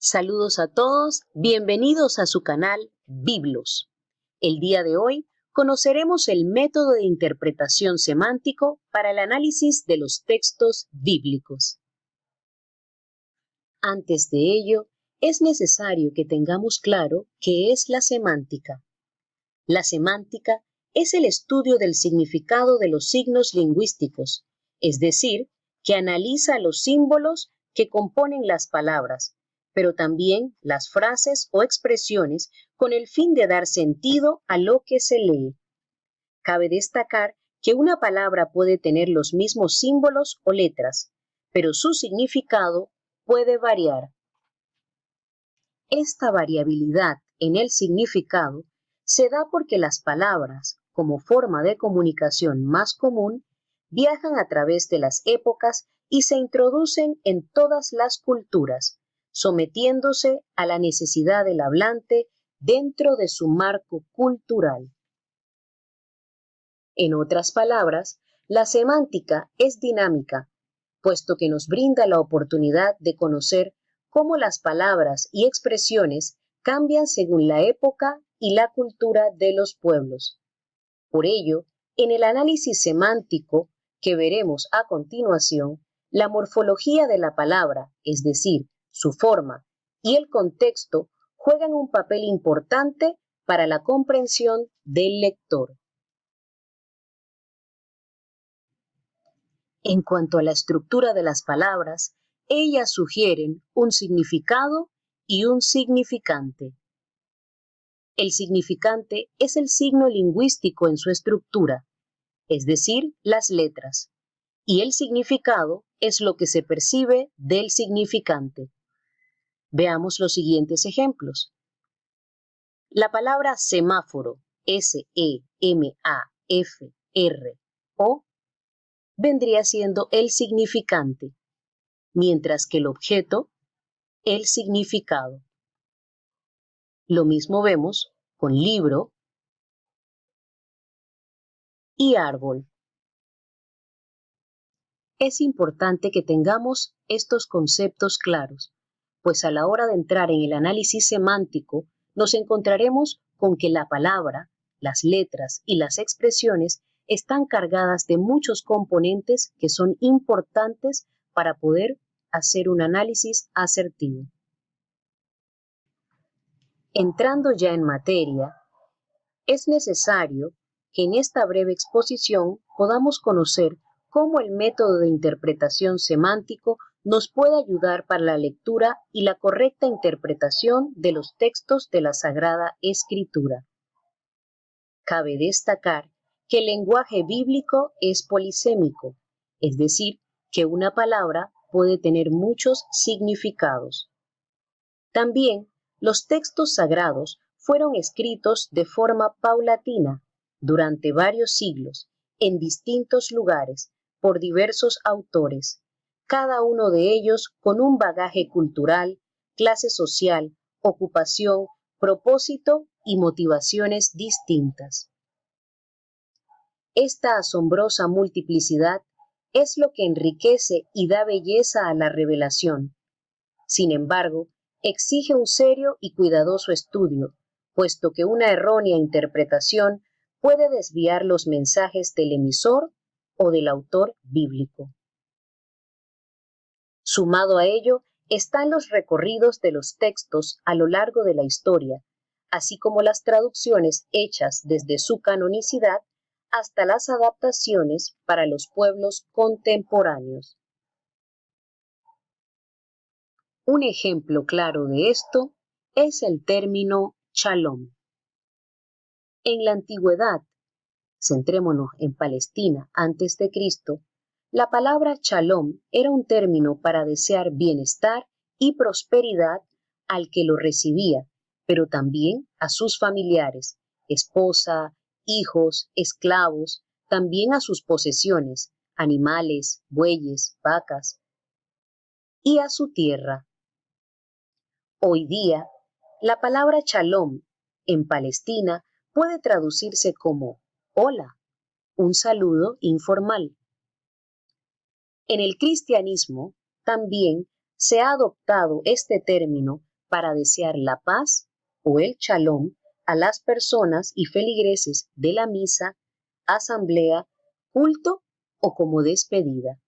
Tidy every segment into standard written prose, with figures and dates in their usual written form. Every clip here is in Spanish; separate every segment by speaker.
Speaker 1: Saludos a todos, bienvenidos a su canal Biblos. El día de hoy conoceremos el método de interpretación semántico para el análisis de los textos bíblicos. Antes de ello, es necesario que tengamos claro qué es la semántica. La semántica es el estudio del significado de los signos lingüísticos, es decir, que analiza los símbolos que componen las palabras, pero también las frases o expresiones con el fin de dar sentido a lo que se lee. Cabe destacar que una palabra puede tener los mismos símbolos o letras, pero su significado puede variar. Esta variabilidad en el significado se da porque las palabras, como forma de comunicación más común, viajan a través de las épocas y se introducen en todas las culturas, sometiéndose a la necesidad del hablante dentro de su marco cultural. En otras palabras, la semántica es dinámica, puesto que nos brinda la oportunidad de conocer cómo las palabras y expresiones cambian según la época y la cultura de los pueblos. Por ello, en el análisis semántico que veremos a continuación, la morfología de la palabra, es decir, su forma y el contexto, juegan un papel importante para la comprensión del lector. En cuanto a la estructura de las palabras, ellas sugieren un significado y un significante. El significante es el signo lingüístico en su estructura, es decir, las letras, y el significado es lo que se percibe del significante. Veamos los siguientes ejemplos. La palabra semáforo, S-E-M-A-F-R-O, vendría siendo el significante, mientras que el objeto, el significado. Lo mismo vemos con libro y árbol. Es importante que tengamos estos conceptos claros, pues a la hora de entrar en el análisis semántico nos encontraremos con que la palabra, las letras y las expresiones están cargadas de muchos componentes que son importantes para poder hacer un análisis asertivo. Entrando ya en materia, es necesario que en esta breve exposición podamos conocer cómo el método de interpretación semántico nos puede ayudar para la lectura y la correcta interpretación de los textos de la Sagrada Escritura. Cabe destacar que el lenguaje bíblico es polisémico, es decir, que una palabra puede tener muchos significados. También, los textos sagrados fueron escritos de forma paulatina durante varios siglos, en distintos lugares, por diversos autores, cada uno de ellos con un bagaje cultural, clase social, ocupación, propósito y motivaciones distintas. Esta asombrosa multiplicidad es lo que enriquece y da belleza a la revelación. Sin embargo, exige un serio y cuidadoso estudio, puesto que una errónea interpretación puede desviar los mensajes del emisor o del autor bíblico. Sumado a ello, están los recorridos de los textos a lo largo de la historia, así como las traducciones hechas desde su canonicidad hasta las adaptaciones para los pueblos contemporáneos. Un ejemplo claro de esto es el término shalom. En la antigüedad, centrémonos en Palestina antes de Cristo, la palabra shalom era un término para desear bienestar y prosperidad al que lo recibía, pero también a sus familiares, esposa, hijos, esclavos, también a sus posesiones, animales, bueyes, vacas, y a su tierra. Hoy día, la palabra shalom en Palestina puede traducirse como hola, un saludo informal. En el cristianismo también se ha adoptado este término para desear la paz o el shalom a las personas y feligreses de la misa, asamblea, culto o como despedida.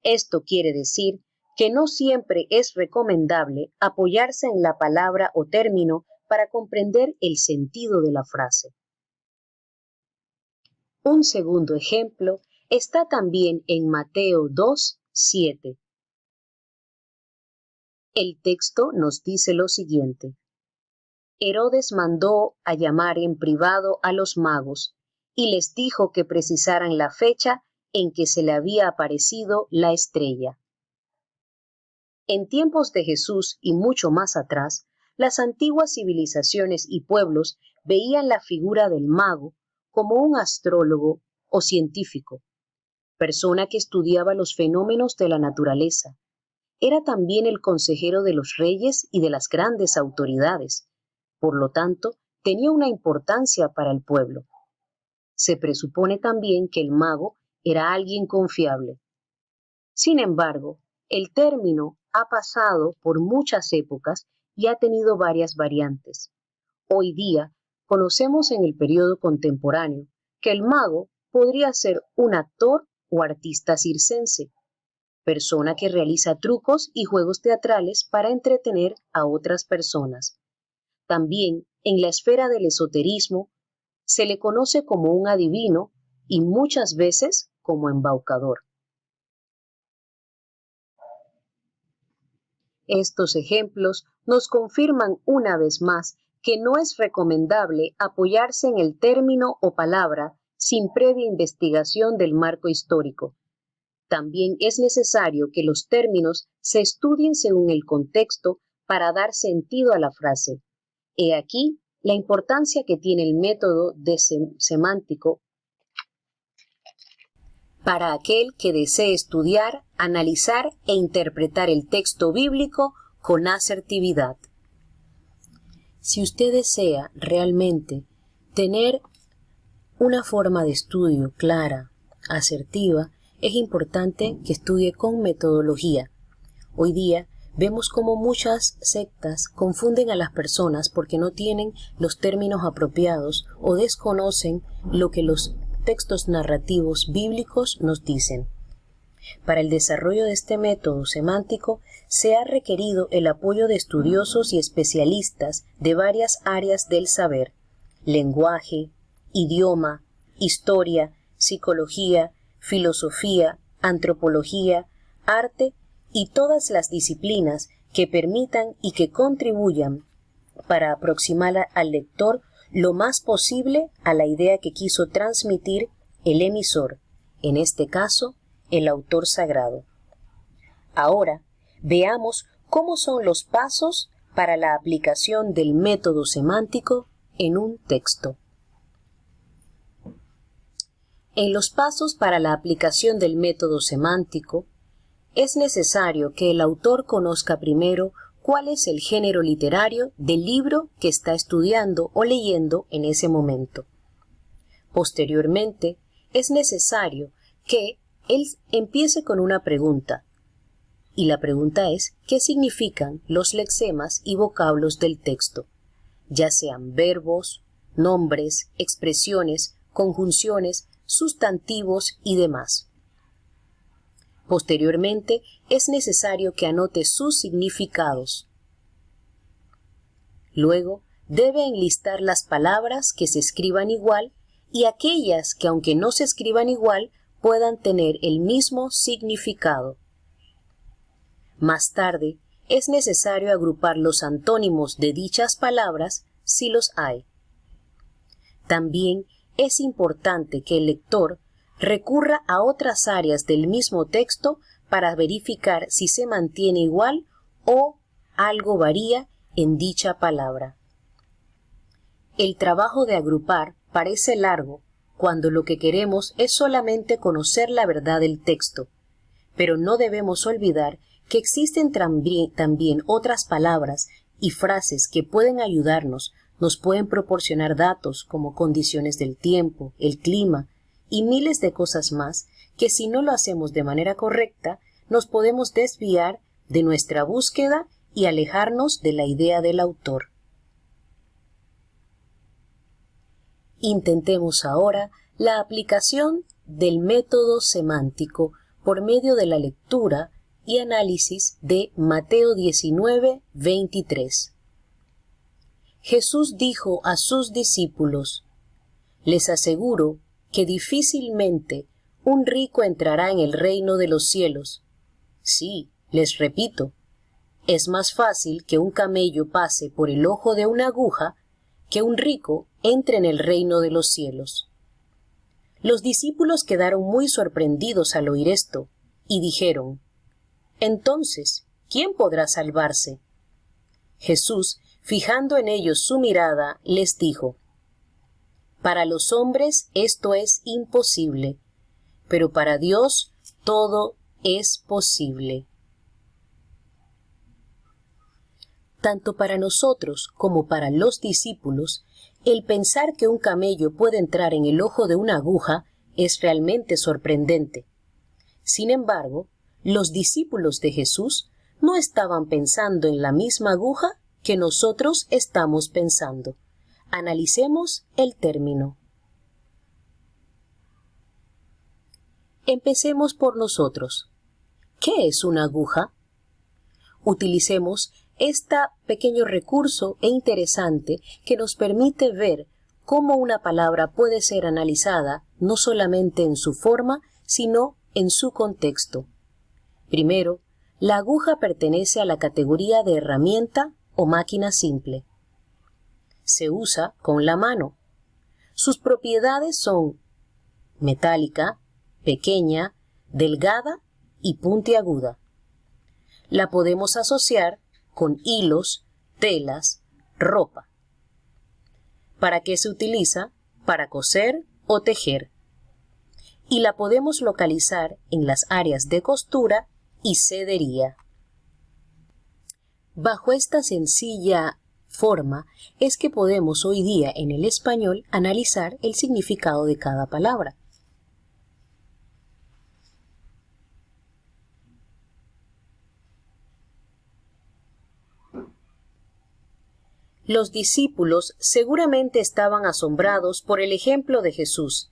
Speaker 1: Esto quiere decir que no siempre es recomendable apoyarse en la palabra o término para comprender el sentido de la frase. Un segundo ejemplo está también en Mateo 2:7. El texto nos dice lo siguiente: Herodes mandó a llamar en privado a los magos y les dijo que precisaran la fecha en que se le había aparecido la estrella. En tiempos de Jesús y mucho más atrás, las antiguas civilizaciones y pueblos veían la figura del mago como un astrólogo o científico, persona que estudiaba los fenómenos de la naturaleza. Era también el consejero de los reyes y de las grandes autoridades. Por lo tanto, tenía una importancia para el pueblo. Se presupone también que el mago era alguien confiable. Sin embargo, el término ha pasado por muchas épocas y ha tenido varias variantes. Hoy día, conocemos en el periodo contemporáneo que el mago podría ser un actor o artista circense, persona que realiza trucos y juegos teatrales para entretener a otras personas. También, en la esfera del esoterismo, se le conoce como un adivino y muchas veces como embaucador. Estos ejemplos nos confirman una vez más que no es recomendable apoyarse en el término o palabra sin previa investigación del marco histórico. También es necesario que los términos se estudien según el contexto para dar sentido a la frase. He aquí la importancia que tiene el método semántico para aquel que desee estudiar, analizar e interpretar el texto bíblico con asertividad. Si usted desea realmente tener una forma de estudio clara, asertiva, es importante que estudie con metodología. Hoy día vemos cómo muchas sectas confunden a las personas porque no tienen los términos apropiados o desconocen lo que los textos narrativos bíblicos nos dicen. Para el desarrollo de este método semántico se ha requerido el apoyo de estudiosos y especialistas de varias áreas del saber: lenguaje, idioma, historia, psicología, filosofía, antropología, arte y todas las disciplinas que permitan y que contribuyan para aproximar al lector lo más posible a la idea que quiso transmitir el emisor, en este caso, el autor sagrado. Ahora, veamos cómo son los pasos para la aplicación del método semántico en un texto. En los pasos para la aplicación del método semántico, es necesario que el autor conozca primero cuál es el género literario del libro que está estudiando o leyendo en ese momento. Posteriormente, es necesario que él empiece con una pregunta, y la pregunta es: ¿qué significan los lexemas y vocablos del texto? Ya sean verbos, nombres, expresiones, conjunciones, sustantivos y demás. Posteriormente, es necesario que anote sus significados. Luego, debe enlistar las palabras que se escriban igual y aquellas que, aunque no se escriban igual, puedan tener el mismo significado. Más tarde, es necesario agrupar los antónimos de dichas palabras si los hay. También es importante que el lector recurra a otras áreas del mismo texto para verificar si se mantiene igual o algo varía en dicha palabra. El trabajo de agrupar parece largo cuando lo que queremos es solamente conocer la verdad del texto, pero no debemos olvidar que existen también otras palabras y frases que pueden ayudarnos, nos pueden proporcionar datos como condiciones del tiempo, el clima y miles de cosas más que, si no lo hacemos de manera correcta, nos podemos desviar de nuestra búsqueda y alejarnos de la idea del autor. Intentemos ahora la aplicación del método semántico por medio de la lectura y análisis de Mateo 19, 23. Jesús dijo a sus discípulos: les aseguro que difícilmente un rico entrará en el reino de los cielos. Sí, les repito, es más fácil que un camello pase por el ojo de una aguja que un rico entre en el reino de los cielos. Los discípulos quedaron muy sorprendidos al oír esto y dijeron: entonces, ¿quién podrá salvarse? Jesús, fijando en ellos su mirada, les dijo: para los hombres esto es imposible, pero para Dios todo es posible. Tanto para nosotros como para los discípulos, el pensar que un camello puede entrar en el ojo de una aguja es realmente sorprendente. Sin embargo, los discípulos de Jesús no estaban pensando en la misma aguja que nosotros estamos pensando. Analicemos el término. Empecemos por nosotros. ¿Qué es una aguja? Utilicemos este pequeño recurso e interesante que nos permite ver cómo una palabra puede ser analizada no solamente en su forma, sino en su contexto. Primero, la aguja pertenece a la categoría de herramienta o máquina simple. Se usa con la mano. Sus propiedades son metálica, pequeña, delgada y puntiaguda. La podemos asociar con hilos, telas, ropa. ¿Para qué se utiliza? Para coser o tejer. Y la podemos localizar en las áreas de costura y sedería. Bajo esta sencilla forma es que podemos hoy día en el español analizar el significado de cada palabra. Los discípulos seguramente estaban asombrados por el ejemplo de Jesús.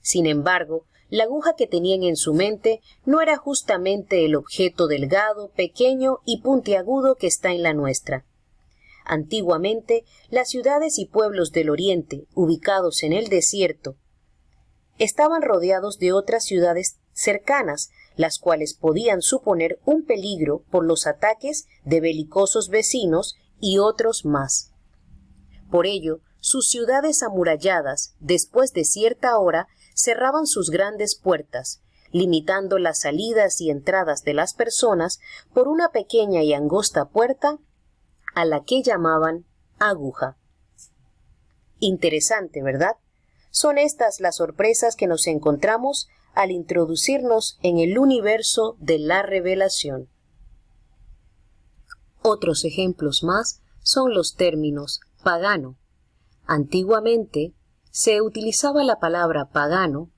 Speaker 1: Sin embargo, la aguja que tenían en su mente no era justamente el objeto delgado, pequeño y puntiagudo que está en la nuestra. Antiguamente, las ciudades y pueblos del Oriente, ubicados en el desierto, estaban rodeados de otras ciudades cercanas, las cuales podían suponer un peligro por los ataques de belicosos vecinos y otros más. Por ello, sus ciudades amuralladas, después de cierta hora, cerraban sus grandes puertas, limitando las salidas y entradas de las personas por una pequeña y angosta puerta a la que llamaban aguja. Interesante, ¿verdad? Son estas las sorpresas que nos encontramos al introducirnos en el universo de la revelación. Otros ejemplos más son los términos pagano. Antiguamente se utilizaba la palabra pagano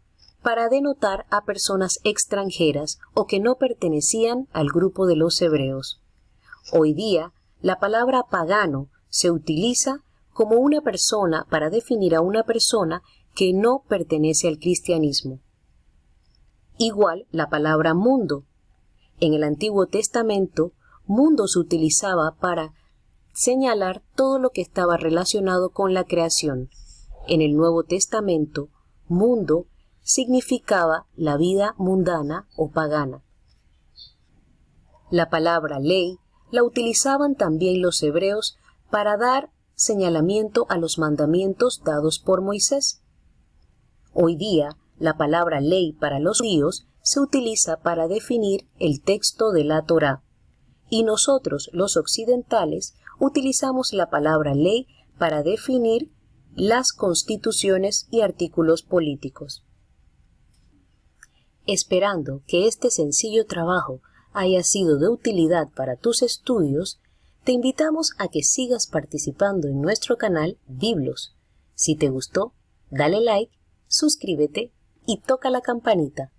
Speaker 1: para denotar a personas extranjeras o que no pertenecían al grupo de los hebreos. Hoy día, la palabra pagano se utiliza como una persona para definir a una persona que no pertenece al cristianismo. Igual la palabra mundo. En el Antiguo Testamento, mundo se utilizaba para señalar todo lo que estaba relacionado con la creación. En el Nuevo Testamento, mundo significaba la vida mundana o pagana. La palabra ley la utilizaban también los hebreos para dar señalamiento a los mandamientos dados por Moisés. Hoy día, la palabra ley para los judíos se utiliza para definir el texto de la Torá, y nosotros, los occidentales, utilizamos la palabra ley para definir las constituciones y artículos políticos. Esperando que este sencillo trabajo haya sido de utilidad para tus estudios, te invitamos a que sigas participando en nuestro canal Biblos. Si te gustó, dale like, suscríbete y toca la campanita.